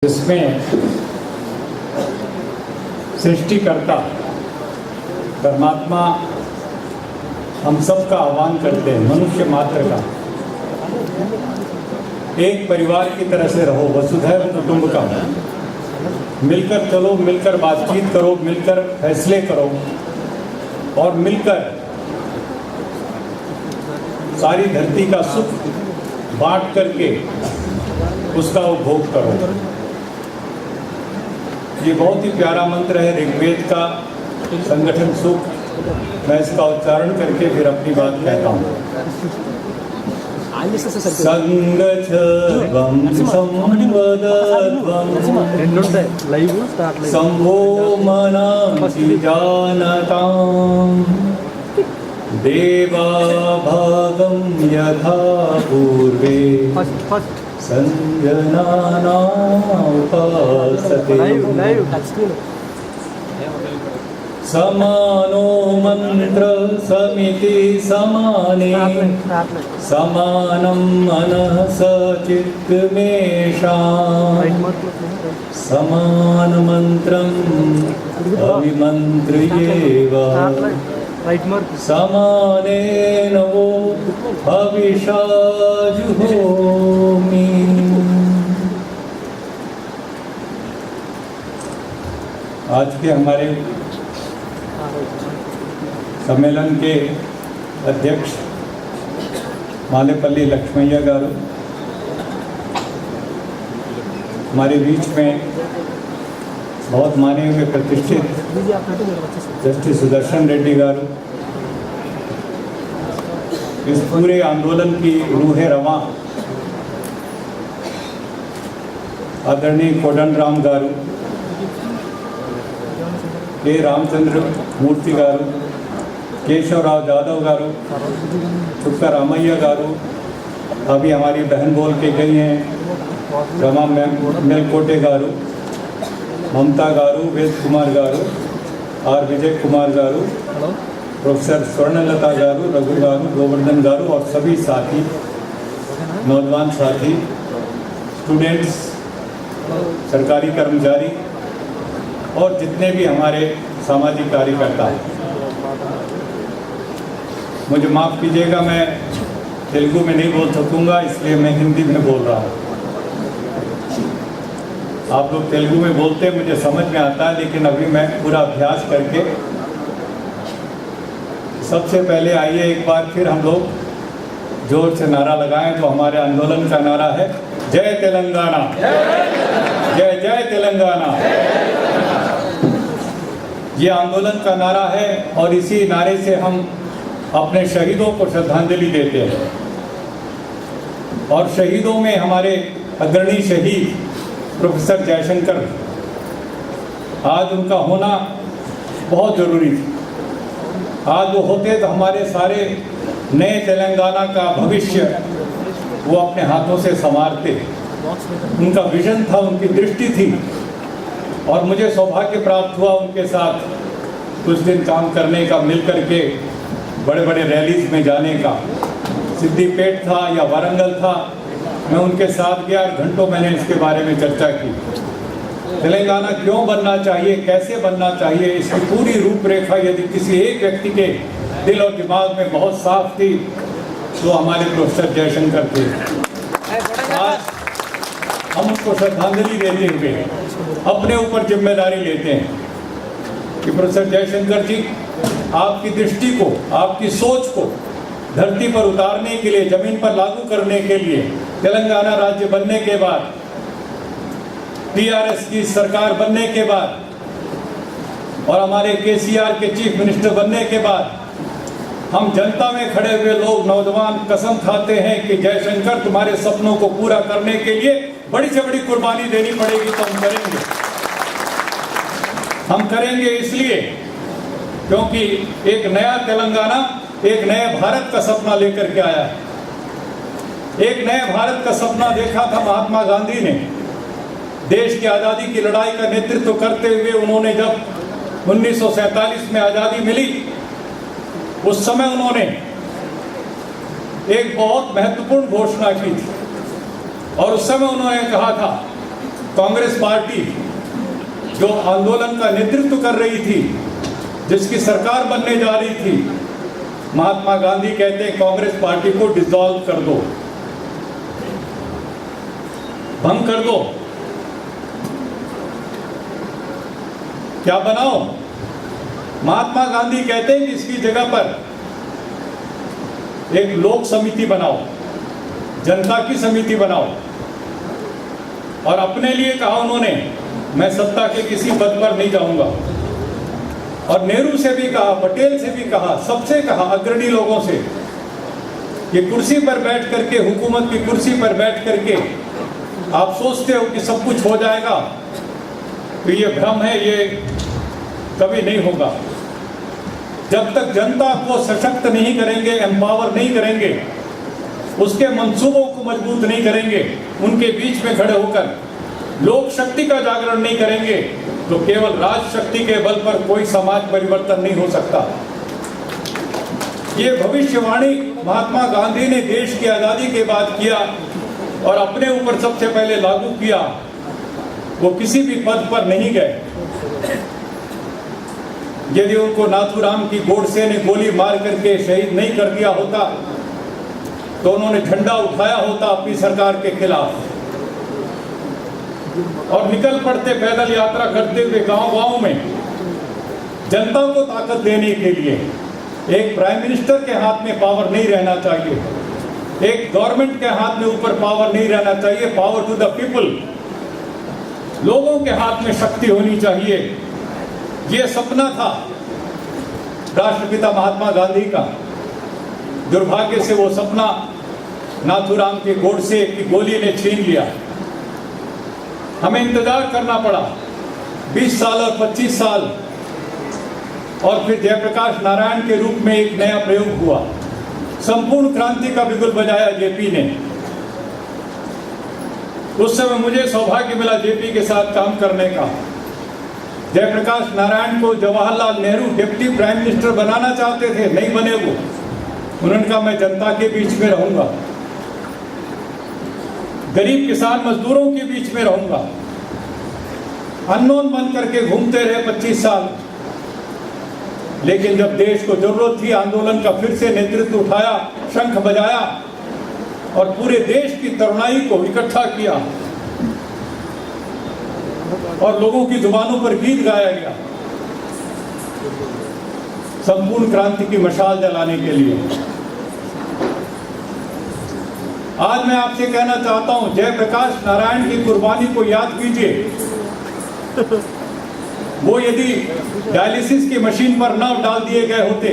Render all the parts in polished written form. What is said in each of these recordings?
जिसमें सृष्टिकर्ता परमात्मा हम सब का आह्वान करते हैं, मनुष्य मात्र का एक परिवार की तरह से रहो, वसुधैव कुटुंबकम। मिलकर चलो, मिलकर बातचीत करो, मिलकर फैसले करो और मिलकर सारी धरती का सुख बांट करके उसका उपभोग करो। ये बहुत ही प्यारा मंत्र है ऋग्वेद का, संगठन सुख। मैं इसका उच्चारण करके फिर अपनी बात कहता हूँ। संगच्छध्वं संवदध्वं संभो मनांसि जानताम् देवा भागं यथा पूर्वे संजना उपासते। समानो मंत्र समिति समाने समानं मनः सचित्तमेषाम् समान मंत्रम् अभिमन्त्र्येव समानेन वो हविषा जुहोमि। आज के हमारे सम्मेलन के अध्यक्ष मालेपल्ली लक्ष्मैया गारू, हमारे बीच में बहुत माने हुए प्रतिष्ठित जस्टिस सुदर्शन रेड्डी गारू, इस पूरे आंदोलन की रूहे रवां आदरणीय कोदंडराम गारू, के रामचंद्र मूर्ति गारू, केशवराव जादव गारू, चुक्का रामैया गारू, अभी हमारी बहन बोल के गई हैं रमा मेलकोटे गारू, ममता गारू, वेद कुमार गारू, आर विजय कुमार गारू, प्रोफेसर स्वर्णलता गारू, रघु गारू, गोवर्धन गारू और सभी साथी, नौजवान साथी, स्टूडेंट्स, सरकारी कर्मचारी और जितने भी हमारे सामाजिक कार्यकर्ता हैं। मुझे माफ़ कीजिएगा, मैं तेलुगु में नहीं बोल सकूंगा, इसलिए मैं हिंदी में बोल रहा हूँ। आप लोग तेलुगु में बोलते हैं, मुझे समझ में आता है, लेकिन अभी मैं पूरा अभ्यास करके सबसे पहले आइए एक बार फिर हम लोग जोर से नारा लगाएं। तो हमारे आंदोलन का नारा है जय तेलंगाना, जय जय तेलंगाना। ये आंदोलन का नारा है और इसी नारे से हम अपने शहीदों को श्रद्धांजलि देते हैं। और शहीदों में हमारे अग्रणी शहीद प्रोफेसर जयशंकर, आज उनका होना बहुत ज़रूरी था। आज वो होते तो हमारे सारे नए तेलंगाना का भविष्य वो अपने हाथों से संवारते। उनका विजन था, उनकी दृष्टि थी और मुझे सौभाग्य प्राप्त हुआ उनके साथ कुछ दिन काम करने का, मिल करके बड़े बड़े रैलीज में जाने का। सिद्दीपेट था या वारंगल था, मैं उनके साथ गया, घंटों मैंने इसके बारे में चर्चा की। तेलंगाना क्यों बनना चाहिए, कैसे बनना चाहिए, इसकी पूरी रूपरेखा यदि किसी एक व्यक्ति के दिल और दिमाग में बहुत साफ थी तो हमारे प्रोफेसर जयशंकर थे। आज हम उनको श्रद्धांजलि देते हुए अपने ऊपर जिम्मेदारी लेते हैं कि प्रोफेसर जयशंकर जी, आपकी दृष्टि को, आपकी सोच को धरती पर उतारने के लिए, जमीन पर लागू करने के लिए, तेलंगाना राज्य बनने के बाद, टीआरएस की सरकार बनने के बाद और हमारे केसीआर के चीफ मिनिस्टर बनने के बाद हम जनता में खड़े हुए लोग, नौजवान कसम खाते हैं कि जयशंकर, तुम्हारे सपनों को पूरा करने के लिए बड़ी से बड़ी कुर्बानी देनी पड़ेगी तो हम करेंगे। हम करेंगे इसलिए क्योंकि एक नया तेलंगाना, एक नए भारत का सपना लेकर के आया है। एक नए भारत का सपना देखा था महात्मा गांधी ने। देश की आज़ादी की लड़ाई का नेतृत्व करते हुए उन्होंने जब 1947 में आज़ादी मिली, उस समय उन्होंने एक बहुत महत्वपूर्ण घोषणा की थी और उस समय उन्होंने कहा था कांग्रेस पार्टी जो आंदोलन का नेतृत्व कर रही थी, जिसकी सरकार बनने जा रही थी, महात्मा गांधी कहते हैं कांग्रेस पार्टी को डिसॉल्व कर दो, भंग कर दो, क्या बनाओ। महात्मा गांधी कहते हैं कि इसकी जगह पर एक लोक समिति बनाओ, जनता की समिति बनाओ। और अपने लिए कहा उन्होंने, मैं सत्ता के किसी पद पर नहीं जाऊंगा। और नेहरू से भी कहा, पटेल से भी कहा, सबसे कहा, अग्रणी लोगों से, ये कुर्सी पर बैठ करके, हुकूमत की कुर्सी पर बैठ करके आप सोचते हो कि सब कुछ हो जाएगा, तो ये भ्रम है, ये कभी नहीं होगा। जब तक जनता को सशक्त नहीं करेंगे, एम्पावर नहीं करेंगे, उसके मंसूबों को मजबूत नहीं करेंगे, उनके बीच में खड़े होकर लोक शक्ति का जागरण नहीं करेंगे, तो केवल राज शक्ति के बल पर कोई समाज परिवर्तन नहीं हो सकता। ये भविष्यवाणी महात्मा गांधी ने देश की आजादी के बाद किया और अपने ऊपर सबसे पहले लागू किया। वो किसी भी पद पर नहीं गए। यदि उनको नाथूराम की गोडसे ने गोली मार करके शहीद नहीं कर दिया होता, तो उन्होंने झंडा उठाया होता अपनी सरकार के खिलाफ और निकल पड़ते पैदल यात्रा करते हुए गांव-गांव में, जनता को ताकत देने के लिए। एक प्राइम मिनिस्टर के हाथ में पावर नहीं रहना चाहिए, एक गवर्नमेंट के हाथ में ऊपर पावर नहीं रहना चाहिए। पावर टू द पीपल, लोगों के हाथ में शक्ति होनी चाहिए। ये सपना था राष्ट्रपिता महात्मा गांधी का। दुर्भाग्य से वो सपना नाथूराम के गोडसे की गोली ने छीन लिया। हमें इंतजार करना पड़ा 20 साल और 25 साल, और फिर जयप्रकाश नारायण के रूप में एक नया प्रयोग हुआ। संपूर्ण क्रांति का बिगुल बजाया जेपी ने। उस समय मुझे सौभाग्य मिला जेपी के साथ काम करने का। जयप्रकाश नारायण को Jawaharlal Nehru deputy prime minister बनाना चाहते थे, नहीं बने वो। उन्होंने कहा मैं जनता के बीच में रहूंगा, गरीब किसान मजदूरों के बीच में रहूंगा। अननोन बन करके घूमते रहे 25 साल, लेकिन जब देश को जरूरत थी, आंदोलन का फिर से नेतृत्व उठाया, शंख बजाया और पूरे देश की तरुणाई को इकट्ठा किया और लोगों की जुबानों पर गीत गाया गया संपूर्ण क्रांति की मशाल जलाने के लिए। आज मैं आपसे कहना चाहता हूं, जयप्रकाश नारायण की कुर्बानी को याद कीजिए। वो यदि डायलिसिस की मशीन पर न डाल दिए गए होते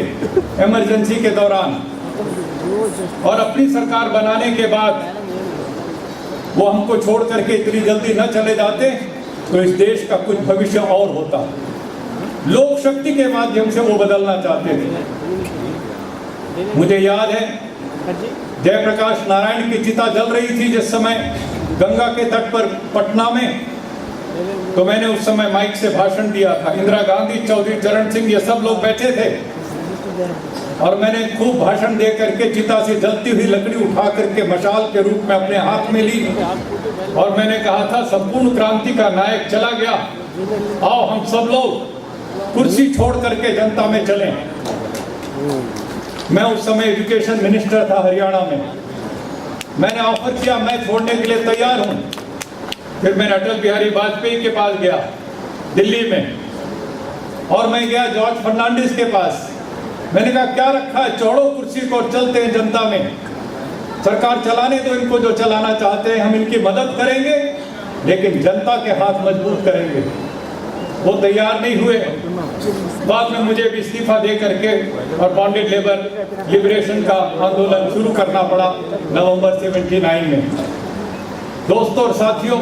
इमरजेंसी के दौरान, और अपनी सरकार बनाने के बाद वो हमको छोड़ करके इतनी जल्दी न चले जाते, तो इस देश का कुछ भविष्य और होता। लोक शक्ति के माध्यम से वो बदलना चाहते थे। मुझे याद है जयप्रकाश नारायण की चिता जल रही थी जिस समय गंगा के तट पर पटना में, तो मैंने उस समय माइक से भाषण दिया था। इंदिरा गांधी, चौधरी चरण सिंह, ये सब लोग बैठे थे और मैंने खूब भाषण दे करके चिता से जलती हुई लकड़ी उठा करके मशाल के रूप में अपने हाथ में ली और मैंने कहा था संपूर्ण क्रांति का नायक चला गया, आओ हम सब लोग कुर्सी छोड़ करके जनता में चलें। मैं उस समय एजुकेशन मिनिस्टर था हरियाणा में। मैंने ऑफर किया, मैं छोड़ने के लिए तैयार हूं। फिर मैंने अटल बिहारी वाजपेयी के पास गया दिल्ली में, और मैं गया जॉर्ज फर्नांडिस के पास। मैंने कहा क्या रखा है, छोड़ो कुर्सी को, चलते हैं जनता में, सरकार चलाने दो इनको जो चलाना चाहते हैं, हम इनकी मदद करेंगे लेकिन जनता के हाथ मजबूत करेंगे। वो तैयार नहीं हुए। बाद में मुझे भी इस्तीफा दे करके और बॉन्डेड लेबर लिबरेशन का आंदोलन शुरू करना पड़ा नवंबर 79 में। दोस्तों और साथियों,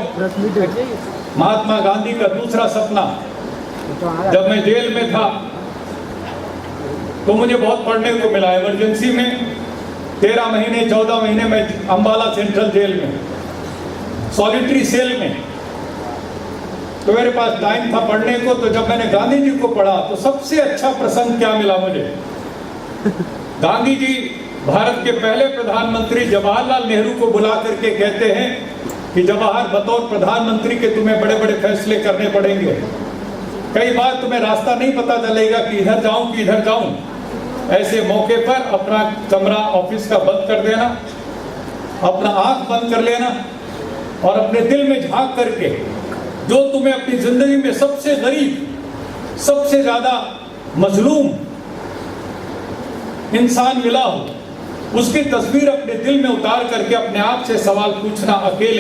महात्मा गांधी का दूसरा सपना, जब मैं जेल में था तो मुझे बहुत पढ़ने को मिला। इमरजेंसी में 13 महीने 14 महीने में अंबाला सेंट्रल जेल में, सॉलिटरी सेल में, तो मेरे पास टाइम था पढ़ने को। तो जब मैंने गांधी जी को पढ़ा तो सबसे अच्छा प्रसंग क्या मिला मुझे, गांधी जी भारत के पहले प्रधानमंत्री जवाहरलाल नेहरू को बुला करके कहते हैं कि जवाहर बतौर प्रधानमंत्री के तुम्हें बड़े बड़े फैसले करने पड़ेंगे। कई बार तुम्हें रास्ता नहीं पता चलेगा कि इधर जाऊं कि इधर जाऊं। ऐसे मौके पर अपना कमरा ऑफिस का बंद कर देना, अपना आंख बंद कर लेना और अपने दिल में झांक करके जो तुम्हें अपनी जिंदगी में सबसे गरीब, सबसे ज्यादा मजलूम इंसान मिला हो, उसकी तस्वीर अपने दिल में उतार करके अपने आप से सवाल पूछना अकेले